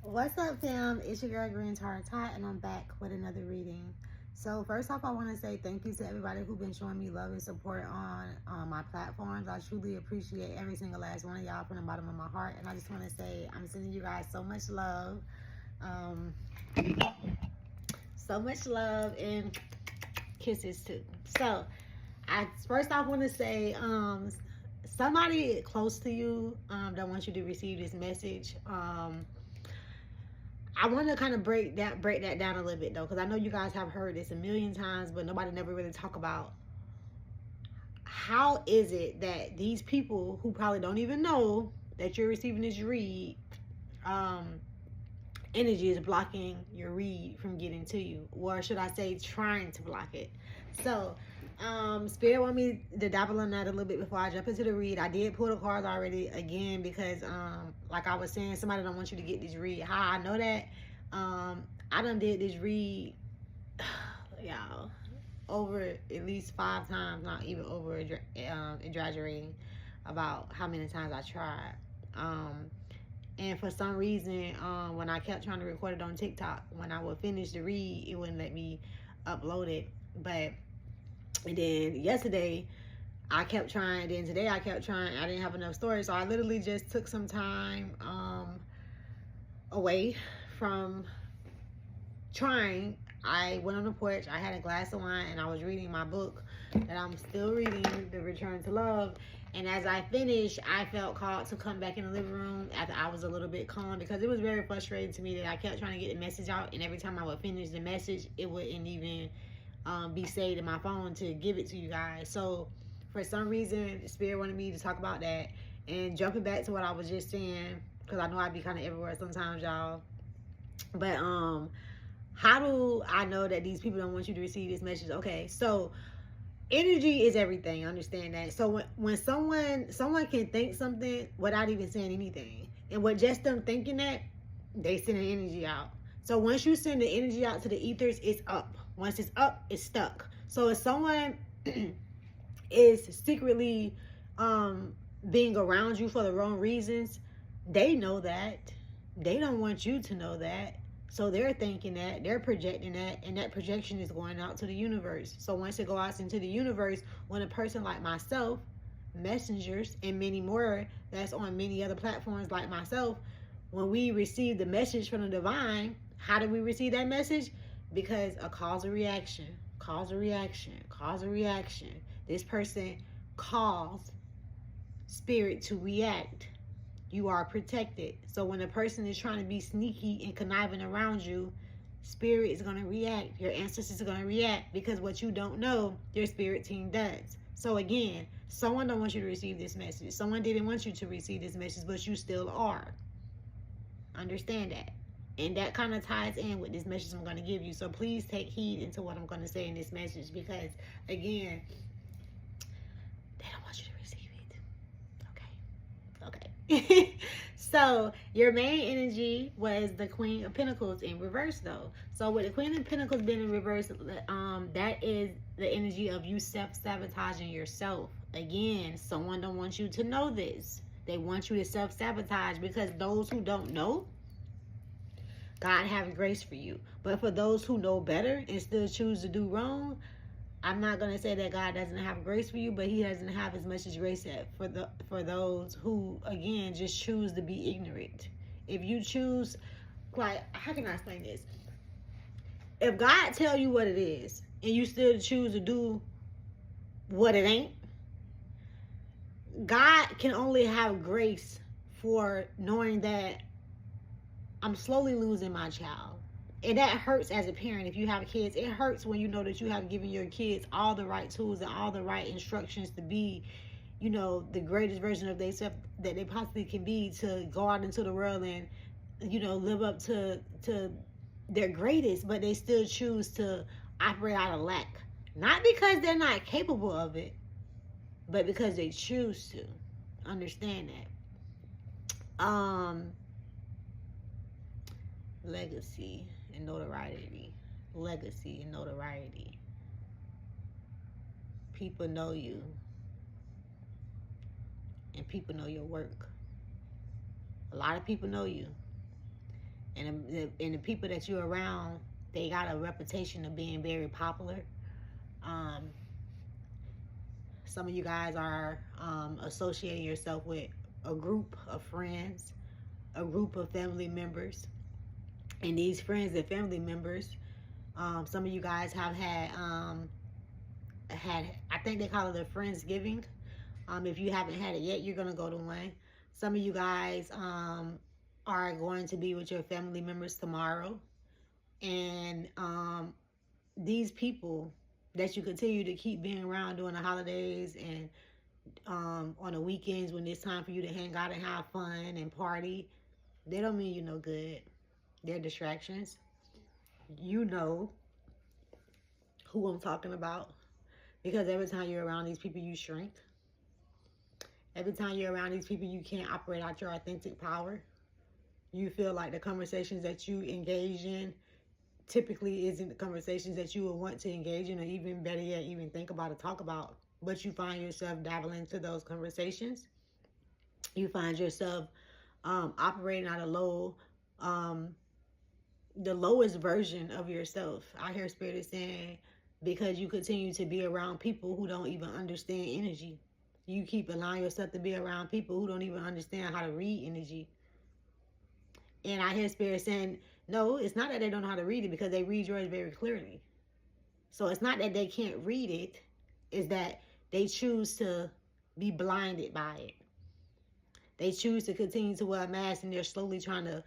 What's up, fam? It's your girl Green Tar Tot, and I'm back with another reading. So, first off, I want to say thank you to everybody who's been showing me love and support on my platforms. I truly appreciate every single last one of y'all from the bottom of my heart. And I just want to say I'm sending you guys so much love. Um, so much love and kisses too. So, I first off want to say somebody close to you that wants you to receive this message. I want to kind of break that down a little bit though, because I know you guys have heard this a million times, but nobody never really talk about how is it that these people who probably don't even know that you're receiving this read, um, energy is blocking your read from getting to you, or should I say, trying to block it. So, Spirit want me to dabble on that a little bit before I jump into the read. I did pull the cards already again because, like I was saying, somebody don't want you to get this read. How I know that? I done did this read, y'all, over at least 5 times, not even over exaggerating about how many times I tried. And for some reason, when I kept trying to record it on TikTok, when I would finish the read, it wouldn't let me upload it. But and then yesterday, I kept trying. Then today, I kept trying. I didn't have enough storage, so I literally just took some time away from trying. I went on the porch. I had a glass of wine, and I was reading my book that I'm still reading, The Return to Love. And as I finished, I felt called to come back in the living room after I was a little bit calm, because it was very frustrating to me that I kept trying to get the message out, and every time I would finish the message, it wouldn't even be saved in my phone to give it to you guys. So for some reason, Spirit wanted me to talk about that. And jumping back to what I was just saying, because I know I be kind of everywhere sometimes, y'all. But how do I know that these people don't want you to receive this message? Okay, so energy is everything. Understand that. So when someone can think something without even saying anything, and with just them thinking that, they send an energy out. So once you send the energy out to the ethers, it's up. Once it's up, it's stuck. So if someone is secretly being around you for the wrong reasons, they know that. They don't want you to know that. So they're thinking that, they're projecting that, and that projection is going out to the universe. So once it goes out into the universe, when a person like myself, messengers, and many more that's on many other platforms like myself, when we receive the message from the divine, how do we receive that message? Because a cause and reaction, cause and reaction, cause and reaction. This person caused spirit to react. You are protected. So when a person is trying to be sneaky and conniving around you, spirit is going to react. Your ancestors are going to react, because what you don't know, your spirit team does. So again, someone don't want you to receive this message. Someone didn't want you to receive this message, but you still are. Understand that. And that kind of ties in with this message I'm going to give you. So please take heed into what I'm going to say in this message, because again, they don't want you to receive it. Okay. So your main energy was the Queen of Pentacles in reverse, though. So with the Queen of Pentacles being in reverse, that is the energy of you self-sabotaging yourself. Again, someone don't want you to know this. They want you to self-sabotage, because those who don't know, God have grace for you. But for those who know better and still choose to do wrong, I'm not going to say that God doesn't have grace for you, but he doesn't have as much as grace for those who, again, just choose to be ignorant. If you choose, like, how can I explain this? If God tell you what it is and you still choose to do what it ain't, God can only have grace for knowing that I'm slowly losing my child. And that hurts as a parent. If you have kids, it hurts when you know that you have given your kids all the right tools and all the right instructions to be, the greatest version of themselves that they possibly can be, to go out into the world and, live up to their greatest, but they still choose to operate out of lack. Not because they're not capable of it, but because they choose to. Understand that. Legacy and notoriety. Legacy and notoriety. People know you, and people know your work. A lot of people know you, and the people that you're around, they got a reputation of being very popular. Um, some of you guys are associating yourself with a group of friends, a group of family members, and these friends and family members, some of you guys have had I think they call it a Friendsgiving. If you haven't had it yet, you're gonna go to one. Some of you guys are going to be with your family members tomorrow, and these people that you continue to keep being around during the holidays and on the weekends when it's time for you to hang out and have fun and party, they don't mean you no good. They're distractions. You know who I'm talking about, because every time you're around these people, you shrink. Every time you're around these people, you can't operate out your authentic power. You feel like the conversations that you engage in typically isn't the conversations that you would want to engage in, or even better yet, even think about or talk about. But you find yourself dabbling into those conversations. You find yourself operating at a low, the lowest version of yourself. I hear Spirit is saying, because you continue to be around people who don't even understand energy. You keep allowing yourself to be around people who don't even understand how to read energy. And I hear Spirit saying, no, it's not that they don't know how to read it, because they read yours very clearly. So it's not that they can't read it, it's that they choose to be blinded by it. They choose to continue to wear a mask, and they're slowly trying to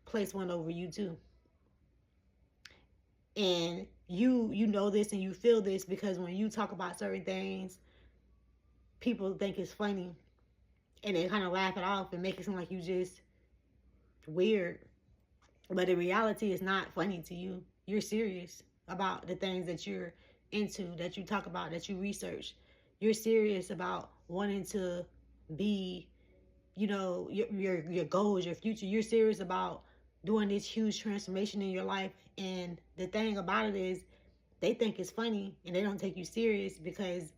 place one over you too. And you know this and you feel this, because when you talk about certain things, people think it's funny, and they kind of laugh it off and make it seem like you just weird. But in reality, it's not funny to you. You're serious about the things that you're into, that you talk about, that you research. You're serious about wanting to be, you know, your goals, your future. You're serious about doing this huge transformation in your life. And the thing about it is, they think it's funny and they don't take you serious, because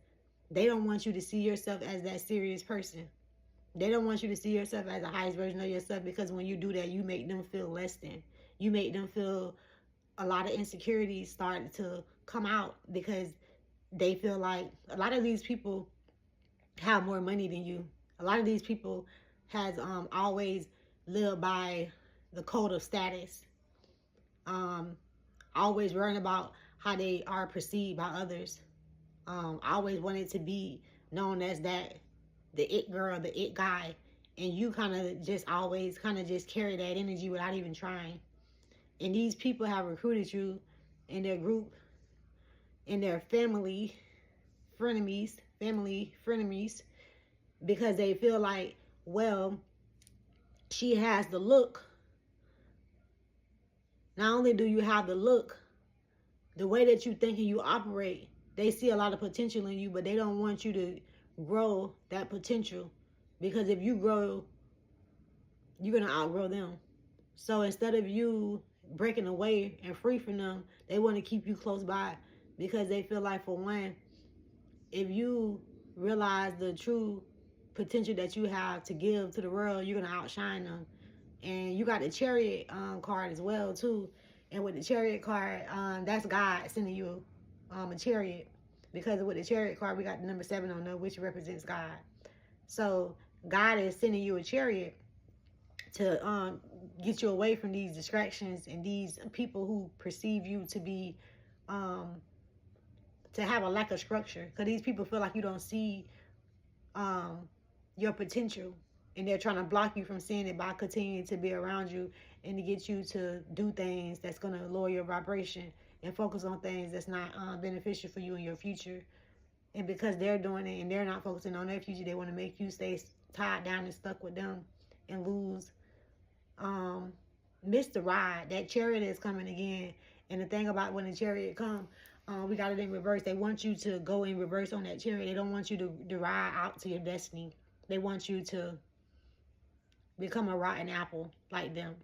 they don't want you to see yourself as that serious person. They don't want you to see yourself as the highest version of yourself, because when you do that, you make them feel less than. You make them feel a lot of insecurities start to come out, because they feel like a lot of these people have more money than you. A lot of these people has always lived by the code of status. Always worrying about how they are perceived by others. Always wanted to be known as that, the it girl, the it guy. And you kind of just always kind of just carry that energy without even trying. And these people have recruited you in their group, in their family frenemies, because they feel like, well, she has the look. Not only do you have the look, the way that you think and you operate, they see a lot of potential in you, but they don't want you to grow that potential, because if you grow, you're going to outgrow them. So instead of you breaking away and free from them, they want to keep you close by, because they feel like, for one, if you realize the true potential that you have to give to the world, you're going to outshine them. And you got the Chariot card as well too. And with the Chariot card, that's God sending you a chariot, because with the Chariot card, we got the number 7 on there, which represents God. So God is sending you a chariot to get you away from these distractions and these people who perceive you to be to have a lack of structure, because these people feel like you don't see your potential, and they're trying to block you from seeing it by continuing to be around you, and to get you to do things that's going to lower your vibration and focus on things that's not beneficial for you in your future. And because they're doing it and they're not focusing on their future, they want to make you stay tied down and stuck with them and miss the ride. That chariot is coming again. And the thing about when the chariot comes, we got it in reverse. They want you to go in reverse on that chariot. They don't want you to ride out to your destiny. They want you to become a rotten apple like them,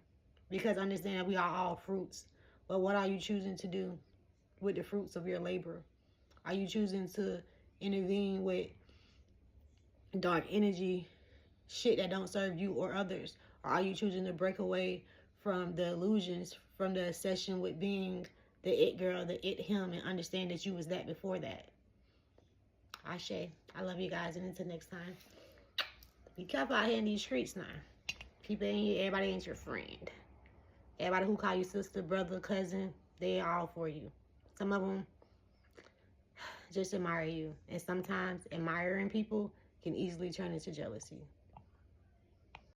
because understand that we are all fruits. But what are you choosing to do with the fruits of your labor? Are you choosing to intervene with dark energy, shit that don't serve you or others? Or are you choosing to break away from the illusions, from the obsession with being the it girl, the it him, and understand that you was that before that. Ashe. I love you guys, and until next time. Be careful out here in these streets now. People ain't, everybody ain't your friend. Everybody who call you sister, brother, cousin, they all for you. Some of them just admire you. And sometimes admiring people can easily turn into jealousy.